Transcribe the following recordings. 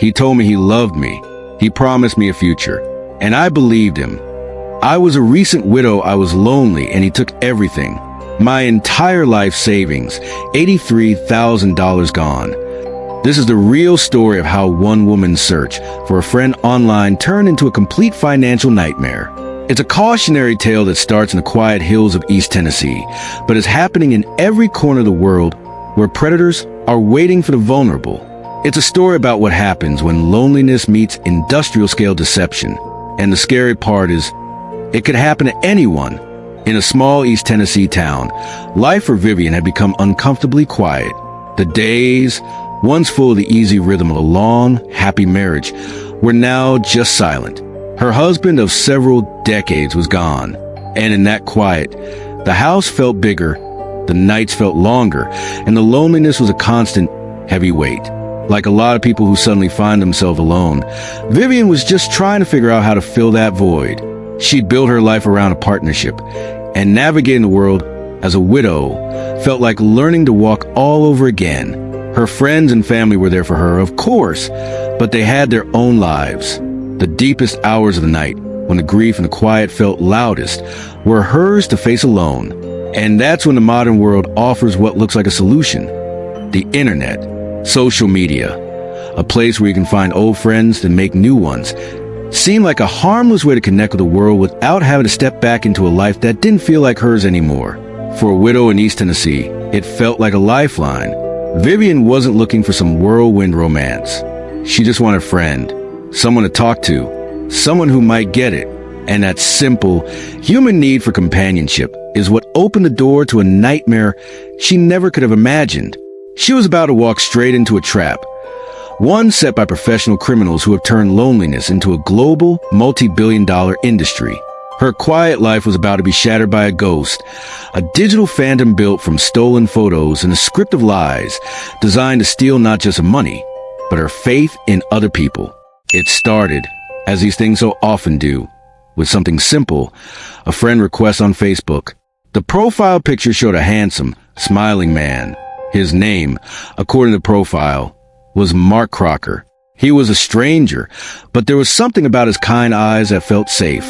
He told me he loved me. He promised me a future. And I believed him. I was a recent widow. I was lonely, and he took everything. My entire life savings, $83,000 gone. This is the real story of how one woman's search for a friend online turned into a complete financial nightmare. It's a cautionary tale that starts in the quiet hills of East Tennessee, but is happening in every corner of the world where predators are waiting for the vulnerable. It's a story about what happens when loneliness meets industrial-scale deception. And the scary part is, it could happen to anyone. In a small East Tennessee town, life for Vivian had become uncomfortably quiet. The days, once full of the easy rhythm of a long, happy marriage, were now just silent. Her husband of several decades was gone, and in that quiet, the house felt bigger, the nights felt longer, and the loneliness was a constant, heavy weight. Like a lot of people who suddenly find themselves alone, Vivian was just trying to figure out how to fill that void. She'd built her life around a partnership, and navigating the world as a widow felt like learning to walk all over again. Her friends and family were there for her, of course, but they had their own lives. The deepest hours of the night, when the grief and the quiet felt loudest, were hers to face alone. And that's when the modern world offers what looks like a solution. The internet, social media, a place where you can find old friends and make new ones, seemed like a harmless way to connect with the world without having to step back into a life that didn't feel like hers anymore. For a widow in East Tennessee, it felt like a lifeline. Vivian wasn't looking for some whirlwind romance. She just wanted a friend, someone to talk to, someone who might get it. And that simple, human need for companionship is what opened the door to a nightmare she never could have imagined. She was about to walk straight into a trap, one set by professional criminals who have turned loneliness into a global, multi-billion-dollar industry. Her quiet life was about to be shattered by a ghost, a digital phantom built from stolen photos and a script of lies designed to steal not just her money, but her faith in other people. It started, as these things so often do, with something simple, a friend request on Facebook. The profile picture showed a handsome, smiling man. His name, according to the profile, was Mark Crocker. He was a stranger, but there was something about his kind eyes that felt safe.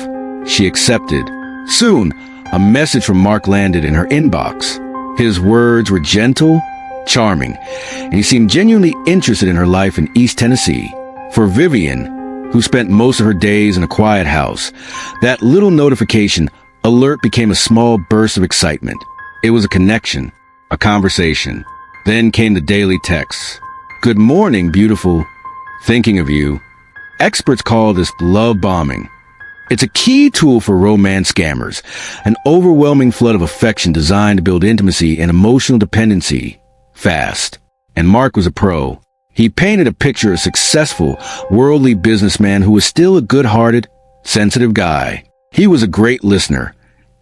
She accepted. Soon, a message from Mark landed in her inbox. His words were gentle, charming, and he seemed genuinely interested in her life in East Tennessee. For Vivian, who spent most of her days in a quiet house, that little notification alert became a small burst of excitement. It was a connection, a conversation. Then came the daily texts. "Good morning, beautiful. Thinking of you." Experts call this love bombing. It's a key tool for romance scammers, an overwhelming flood of affection designed to build intimacy and emotional dependency fast. And Mark was a pro. He painted a picture of a successful, worldly businessman who was still a good-hearted, sensitive guy. He was a great listener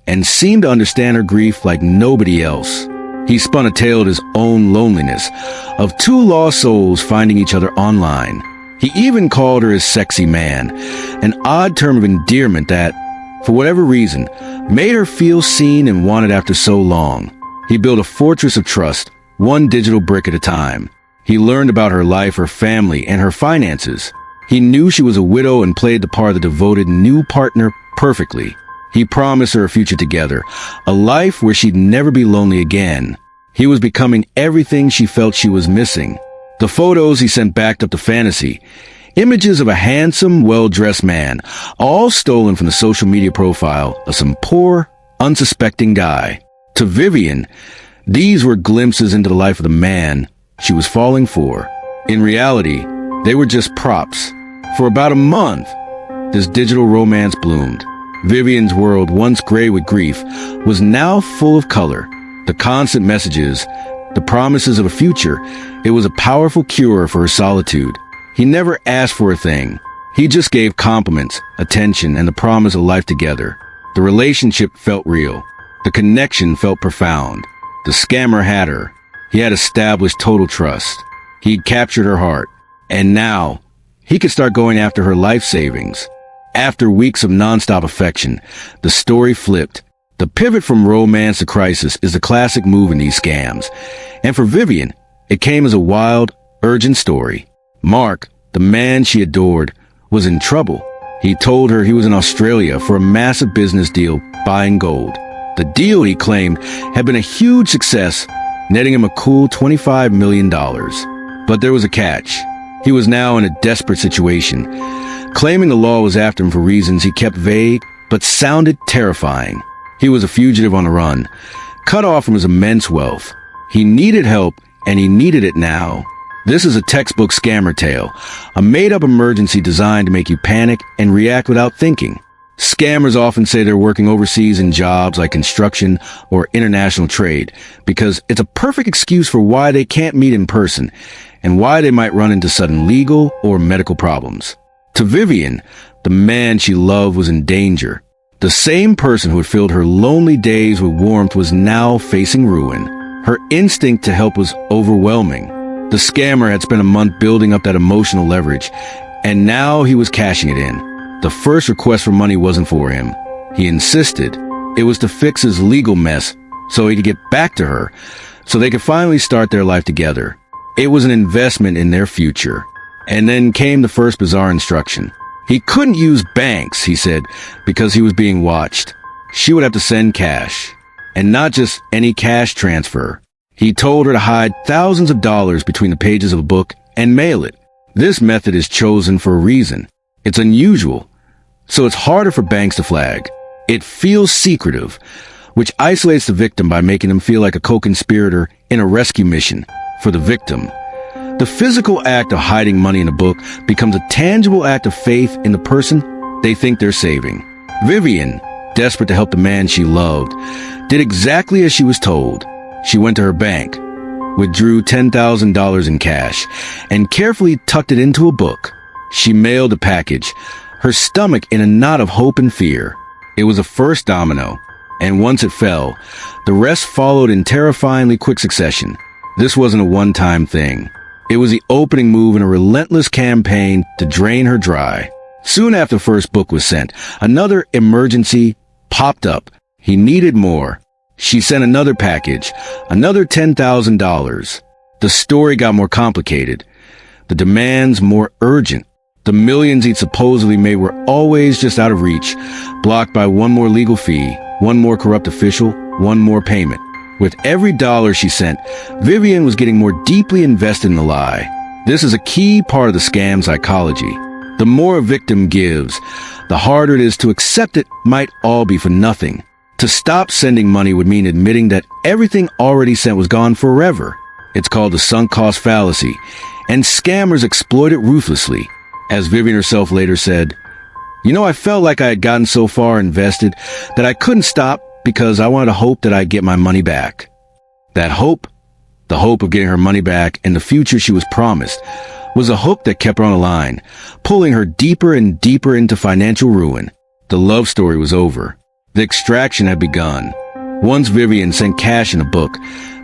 and seemed to understand her grief like nobody else. He spun a tale of his own loneliness, of two lost souls finding each other online. He even called her his sexy man, an odd term of endearment that, for whatever reason, made her feel seen and wanted after so long. He built a fortress of trust, one digital brick at a time. He learned about her life, her family, and her finances. He knew she was a widow and played the part of the devoted new partner perfectly. He promised her a future together, a life where she'd never be lonely again. He was becoming everything she felt she was missing. The photos he sent backed up the fantasy. Images of a handsome, well-dressed man, all stolen from the social media profile of some poor, unsuspecting guy. To Vivian, these were glimpses into the life of the man she was falling for. In reality, they were just props. For about a month, this digital romance bloomed. Vivian's world, once gray with grief, was now full of color. The constant messages, the promises of a future, it was a powerful cure for her solitude. He never asked for a thing. He just gave compliments, attention, and the promise of life together. The relationship felt real. The connection felt profound. The scammer had her. He had established total trust. He'd captured her heart. And now, he could start going after her life savings. After weeks of nonstop affection, the story flipped. The pivot from romance to crisis is the classic move in these scams. And for Vivian, it came as a wild, urgent story. Mark, The man she adored was in trouble. He told her he was in Australia for a massive business deal buying gold. The deal, he claimed, had been a huge success, netting him a cool $25 million. But there was a catch. He was now in a desperate situation, claiming the law was after him for reasons he kept vague but sounded terrifying. He was a fugitive on the run, cut off from his immense wealth. He needed help, and he needed it now. This is a textbook scammer tale, a made-up emergency designed to make you panic and react without thinking. Scammers often say they're working overseas in jobs like construction or international trade because it's a perfect excuse for why they can't meet in person and why they might run into sudden legal or medical problems. To Vivian, the man she loved was in danger. The same person who had filled her lonely days with warmth was now facing ruin. Her instinct to help was overwhelming. The scammer had spent a month building up that emotional leverage, and now he was cashing it in. The first request for money wasn't for him. He insisted it was to fix his legal mess so he could get back to her, so they could finally start their life together. It was an investment in their future. And then came the first bizarre instruction. He couldn't use banks, he said, because he was being watched. She would have to send cash, and not just any cash transfer. He told her to hide thousands of dollars between the pages of a book and mail it. This method is chosen for a reason. It's unusual, so it's harder for banks to flag. It feels secretive, which isolates the victim by making them feel like a co-conspirator in a rescue mission for the victim. The physical act of hiding money in a book becomes a tangible act of faith in the person they think they're saving. Vivian, desperate to help the man she loved, did exactly as she was told. She went to her bank, withdrew $10,000 in cash, and carefully tucked it into a book. She mailed the package, her stomach in a knot of hope and fear. It was a first domino, and once it fell, the rest followed in terrifyingly quick succession. This wasn't a one-time thing. It was the opening move in a relentless campaign to drain her dry. Soon after the first book was sent, another emergency popped up. He needed more. She sent another package, another $10,000. The story got more complicated, the demands more urgent. The millions he'd supposedly made were always just out of reach, blocked by one more legal fee, one more corrupt official, one more payment. With every dollar she sent, Vivian was getting more deeply invested in the lie. This is a key part of the scam psychology. The more a victim gives, the harder it is to accept it might all be for nothing. To stop sending money would mean admitting that everything already sent was gone forever. It's called the sunk cost fallacy, and scammers exploit it ruthlessly. As Vivian herself later said, I felt like I had gotten so far invested that I couldn't stop because I wanted to hope that I'd get my money back. That hope, the hope of getting her money back and the future she was promised, was a hook that kept her on the line, pulling her deeper and deeper into financial ruin. The love story was over. The extraction had begun. Once Vivian sent cash in a book,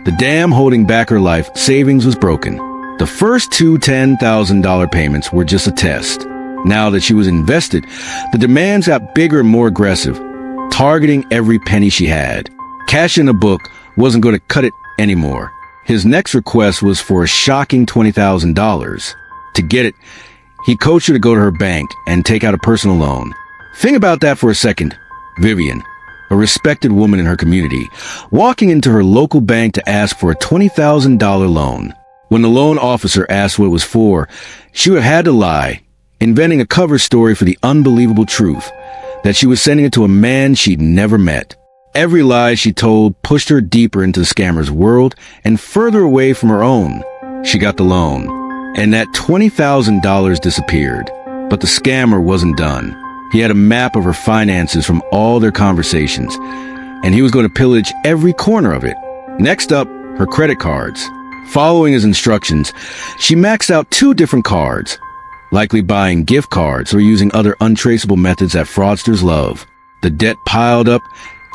the dam holding back her life savings was broken. The first two $10,000 payments were just a test. Now that she was invested, the demands got bigger and more aggressive, targeting every penny she had. Cash in a book wasn't going to cut it anymore. His next request was for a shocking $20,000. To get it, he coached her to go to her bank and take out a personal loan. Think about that for a second. Vivian, a respected woman in her community, walking into her local bank to ask for a $20,000 loan. When the loan officer asked what it was for, she would have had to lie, inventing a cover story for the unbelievable truth that she was sending it to a man she'd never met. Every lie she told pushed her deeper into the scammer's world and further away from her own. She got the loan, and that $20,000 disappeared. But the scammer wasn't done. He had a map of her finances from all their conversations, and he was going to pillage every corner of it. Next up, her credit cards. Following his instructions, she maxed out 2 different cards, likely buying gift cards or using other untraceable methods that fraudsters love. The debt piled up,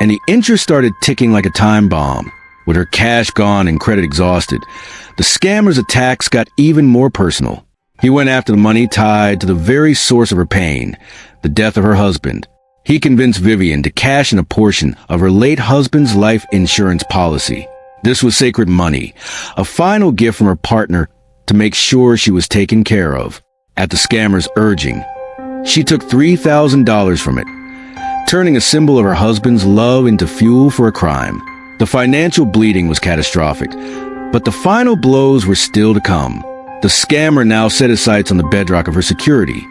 and the interest started ticking like a time bomb. With her cash gone and credit exhausted, the scammer's attacks got even more personal. He went after the money tied to the very source of her pain, the death of her husband. He convinced Vivian to cash in a portion of her late husband's life insurance policy. This was sacred money, a final gift from her partner to make sure she was taken care of. At the scammer's urging, she took $3,000 from it, turning a symbol of her husband's love into fuel for a crime. The financial bleeding was catastrophic, but the final blows were still to come. The scammer now set his sights on the bedrock of her security,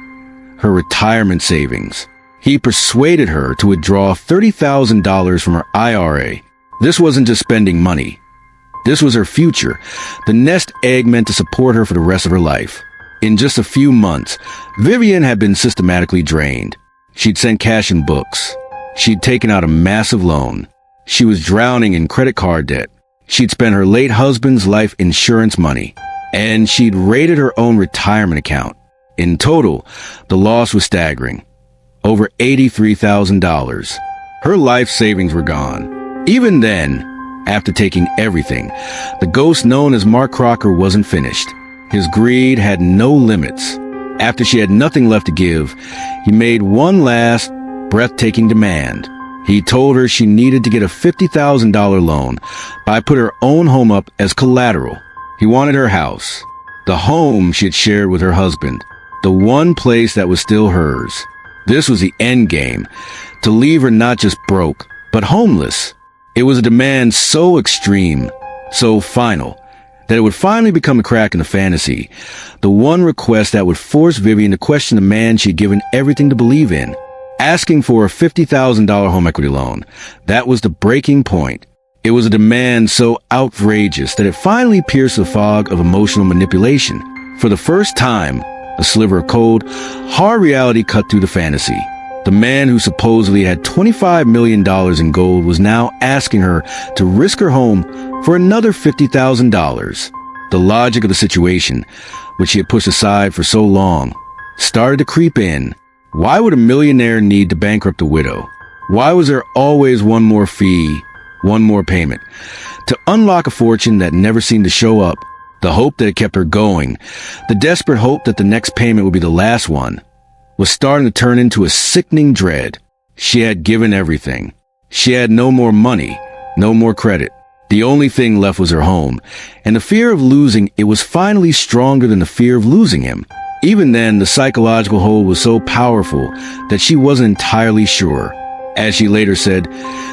her retirement savings. He persuaded her to withdraw $30,000 from her IRA. This wasn't just spending money. This was her future, the nest egg meant to support her for the rest of her life. In just a few months, Vivian had been systematically drained. She'd sent cash in books. She'd taken out a massive loan. She was drowning in credit card debt. She'd spent her late husband's life insurance money. And she'd raided her own retirement account. In total, the loss was staggering. Over $83,000. Her life savings were gone. Even then, after taking everything, the ghost known as Mark Crocker wasn't finished. His greed had no limits. After she had nothing left to give, he made one last, breathtaking demand. He told her she needed to get a $50,000 loan by put her own home up as collateral. He wanted her house, the home she had shared with her husband, the one place that was still hers. This was the end game, to leave her not just broke, but homeless. It was a demand so extreme, so final, that it would finally become a crack in the fantasy, the one request that would force Vivian to question the man she'd given everything to believe in. Asking for a $50,000 home equity loan, that was the breaking point. It was a demand so outrageous that it finally pierced the fog of emotional manipulation. For the first time, a sliver of cold, hard reality cut through the fantasy. The man who supposedly had $25 million in gold was now asking her to risk her home for another $50,000. The logic of the situation, which she had pushed aside for so long, started to creep in. Why would a millionaire need to bankrupt a widow? Why was there always one more fee, one more payment, to unlock a fortune that never seemed to show up? The hope that had kept her going, the desperate hope that the next payment would be the last one, was starting to turn into a sickening dread. She had given everything. She had no more money, no more credit. The only thing left was her home, and the fear of losing it was finally stronger than the fear of losing him. Even then, the psychological hold was so powerful that she wasn't entirely sure. As she later said,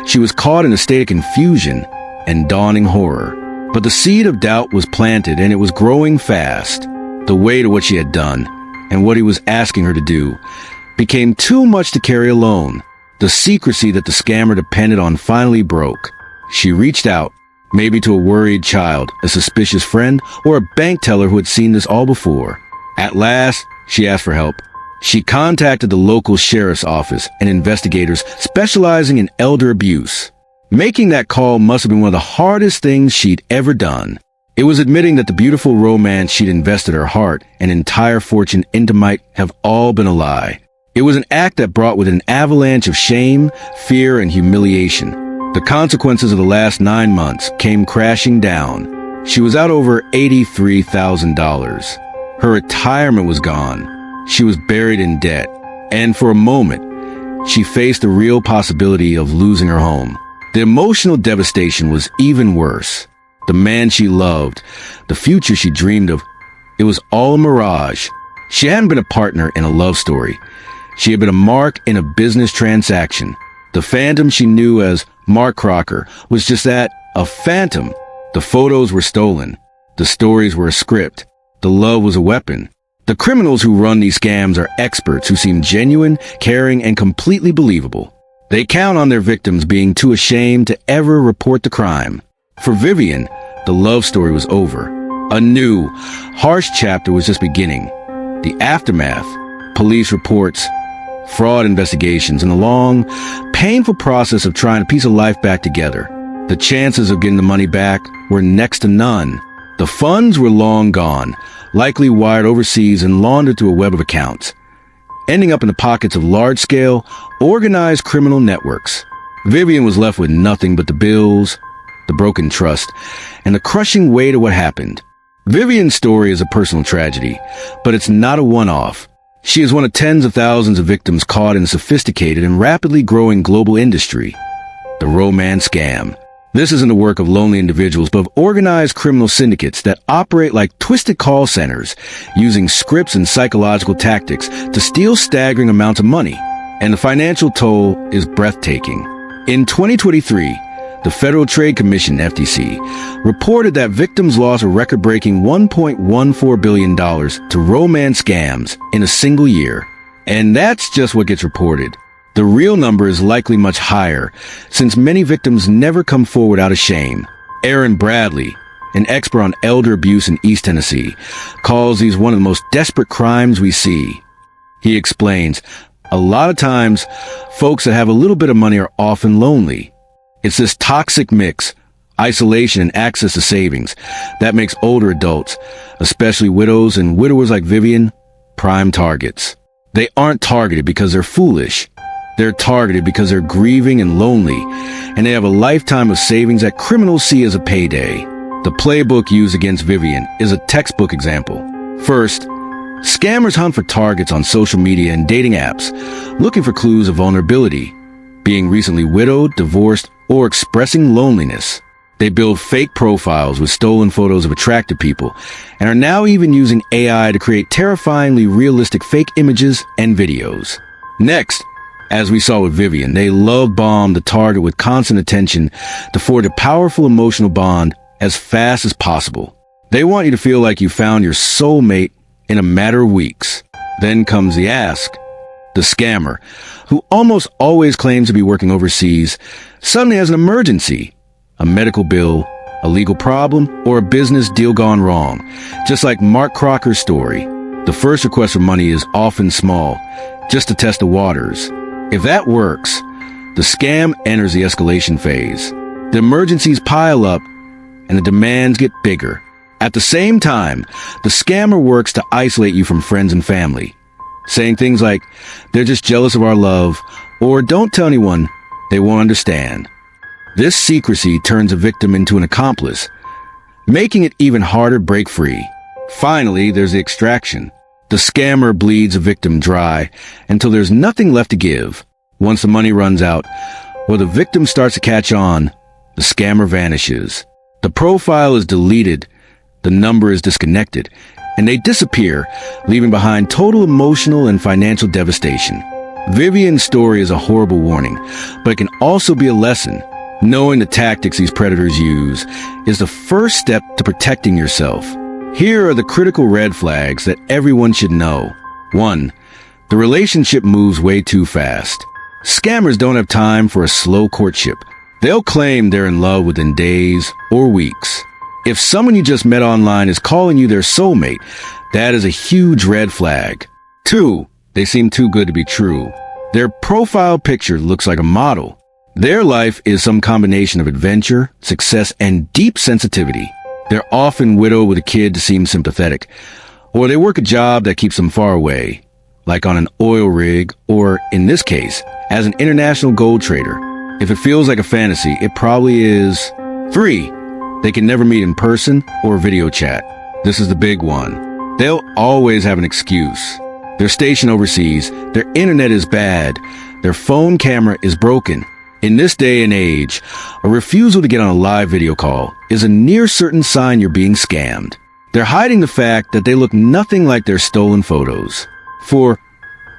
she was caught in a state of confusion and dawning horror. But the seed of doubt was planted, and it was growing fast. The weight of what she had done, and what he was asking her to do, became too much to carry alone. The secrecy that the scammer depended on finally broke. She reached out, maybe to a worried child, a suspicious friend, or a bank teller who had seen this all before. At last, she asked for help. She contacted the local sheriff's office and investigators specializing in elder abuse. Making that call must have been one of the hardest things she'd ever done. It was admitting that the beautiful romance she'd invested her heart and entire fortune into might have all been a lie. It was an act that brought with it an avalanche of shame, fear, and humiliation. The consequences of the last 9 months came crashing down. She was out over $83,000. Her retirement was gone. She was buried in debt. And for a moment, she faced the real possibility of losing her home. The emotional devastation was even worse. The man she loved, the future she dreamed of, it was all a mirage. She hadn't been a partner in a love story. She had been a mark in a business transaction. The phantom she knew as Mark Crocker was just that, a phantom. The photos were stolen. The stories were a script. The love was a weapon. The criminals who run these scams are experts who seem genuine, caring, and completely believable. They count on their victims being too ashamed to ever report the crime. For Vivian, the love story was over. A new, harsh chapter was just beginning. The aftermath, police reports, fraud investigations, and the long, painful process of trying to piece a life back together. The chances of getting the money back were next to none. The funds were long gone, likely wired overseas and laundered through a web of accounts, ending up in the pockets of large-scale, organized criminal networks. Vivian was left with nothing but the bills, the broken trust, and the crushing weight of what happened. Vivian's story is a personal tragedy, but it's not a one-off. She is one of tens of thousands of victims caught in a sophisticated and rapidly growing global industry, the romance scam. This isn't the work of lonely individuals, but of organized criminal syndicates that operate like twisted call centers, using scripts and psychological tactics to steal staggering amounts of money. And the financial toll is breathtaking. In 2023, the Federal Trade Commission, FTC, reported that victims lost a record-breaking $1.14 billion to romance scams in a single year. And that's just what gets reported. The real number is likely much higher, since many victims never come forward out of shame. Aaron Bradley, an expert on elder abuse in East Tennessee, calls these one of the most desperate crimes we see. He explains, a lot of times, folks that have a little bit of money are often lonely. It's this toxic mix, isolation and access to savings, that makes older adults, especially widows and widowers like Vivian, prime targets. They aren't targeted because they're foolish. They're targeted because they're grieving and lonely, and they have a lifetime of savings that criminals see as a payday. The playbook used against Vivian is a textbook example. First, scammers hunt for targets on social media and dating apps, looking for clues of vulnerability, being recently widowed, divorced, or expressing loneliness. They build fake profiles with stolen photos of attractive people, and are now even using AI to create terrifyingly realistic fake images and videos. Next, as we saw with Vivian, they love bomb the target with constant attention to forge a powerful emotional bond as fast as possible. They want you to feel like you found your soulmate in a matter of weeks. Then comes the ask. The scammer, who almost always claims to be working overseas, suddenly has an emergency, a medical bill, a legal problem, or a business deal gone wrong. Just like Mark Crocker's story, the first request for money is often small, just to test the waters. If that works, the scam enters the escalation phase. The emergencies pile up, and the demands get bigger. At the same time, the scammer works to isolate you from friends and family, saying things like, they're just jealous of our love, or don't tell anyone, they won't understand. This secrecy turns a victim into an accomplice, making it even harder to break free. Finally, there's the extraction. The scammer bleeds a victim dry until there's nothing left to give. Once the money runs out, or the victim starts to catch on, the scammer vanishes. The profile is deleted, the number is disconnected, and they disappear, leaving behind total emotional and financial devastation. Vivian's story is a horrible warning, but it can also be a lesson. Knowing the tactics these predators use is the first step to protecting yourself. Here are the critical red flags that everyone should know. 1. The relationship moves way too fast. Scammers don't have time for a slow courtship. They'll claim they're in love within days or weeks. If someone you just met online is calling you their soulmate, that is a huge red flag. 2. They seem too good to be true. Their profile picture looks like a model. Their life is some combination of adventure, success, and deep sensitivity. They're often widowed with a kid to seem sympathetic, or they work a job that keeps them far away, like on an oil rig, or, in this case, as an international gold trader. If it feels like a fantasy, it probably is. 3. They can never meet in person or video chat. This is the big one. They'll always have an excuse. They're stationed overseas, their internet is bad, their phone camera is broken. In this day and age, a refusal to get on a live video call is a near certain sign you're being scammed. They're hiding the fact that they look nothing like their stolen photos. 4.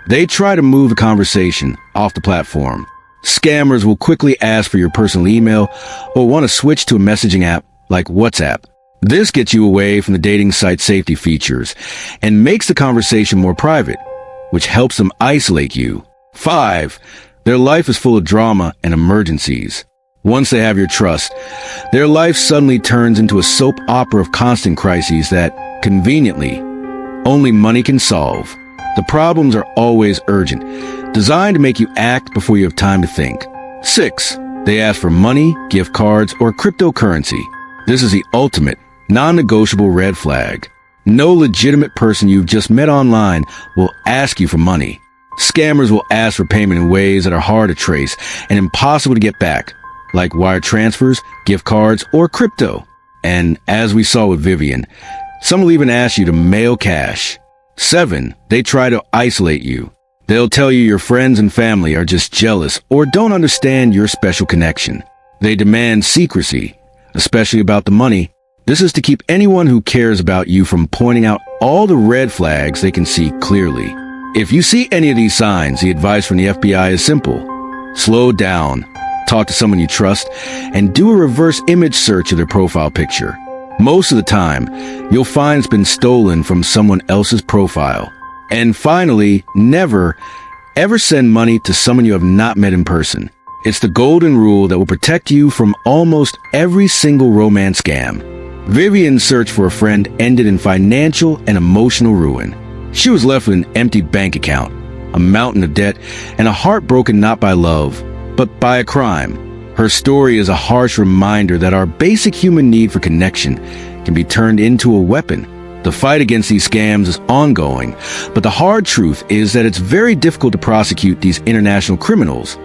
They try to move the conversation off the platform. Scammers will quickly ask for your personal email or want to switch to a messaging app like WhatsApp. This gets you away from the dating site safety features and makes the conversation more private, which helps them isolate you. 5. Their life is full of drama and emergencies. Once they have your trust, their life suddenly turns into a soap opera of constant crises that, conveniently, only money can solve. The problems are always urgent, designed to make you act before you have time to think. 6. They ask for money, gift cards, or cryptocurrency. This is the ultimate, non-negotiable red flag. No legitimate person you've just met online will ask you for money. Scammers will ask for payment in ways that are hard to trace and impossible to get back, like wire transfers, gift cards, or crypto. And as we saw with Vivian, some will even ask you to mail cash. 7. They try to isolate you. They'll tell you your friends and family are just jealous or don't understand your special connection. They demand secrecy, especially about the money. This is to keep anyone who cares about you from pointing out all the red flags they can see clearly. If you see any of these signs, the advice from the FBI is simple. Slow down, talk to someone you trust, and do a reverse image search of their profile picture. Most of the time, you'll find it's been stolen from someone else's profile. And finally, never, ever send money to someone you have not met in person. It's the golden rule that will protect you from almost every single romance scam. Vivian's search for a friend ended in financial and emotional ruin. She was left with an empty bank account, a mountain of debt, and a heart broken not by love, but by a crime. Her story is a harsh reminder that our basic human need for connection can be turned into a weapon. The fight against these scams is ongoing, but the hard truth is that it's very difficult to prosecute these international criminals,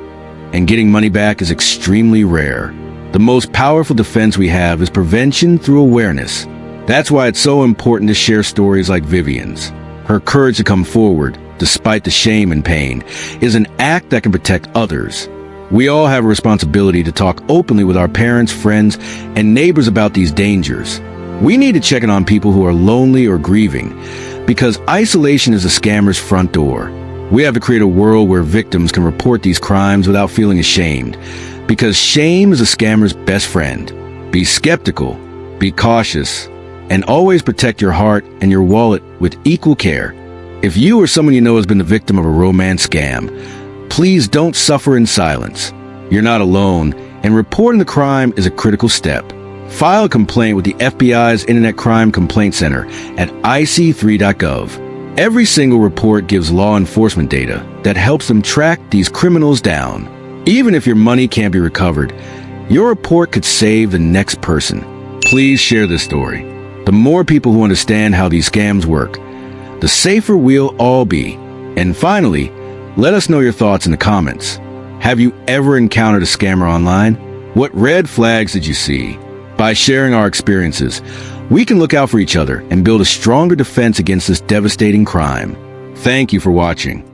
and getting money back is extremely rare. The most powerful defense we have is prevention through awareness. That's why it's so important to share stories like Vivian's. Her courage to come forward, despite the shame and pain, is an act that can protect others. We all have a responsibility to talk openly with our parents, friends, and neighbors about these dangers. We need to check in on people who are lonely or grieving, because isolation is a scammer's front door. We have to create a world where victims can report these crimes without feeling ashamed, because shame is a scammer's best friend. Be skeptical, be cautious, and always protect your heart and your wallet with equal care. If you or someone you know has been the victim of a romance scam, please don't suffer in silence. You're not alone, and reporting the crime is a critical step. File a complaint with the FBI's Internet Crime Complaint Center at ic3.gov. Every single report gives law enforcement data that helps them track these criminals down. Even if your money can't be recovered, your report could save the next person. Please share this story. The more people who understand how these scams work, the safer we'll all be. And finally, let us know your thoughts in the comments. Have you ever encountered a scammer online? What red flags did you see? By sharing our experiences, we can look out for each other and build a stronger defense against this devastating crime. Thank you for watching.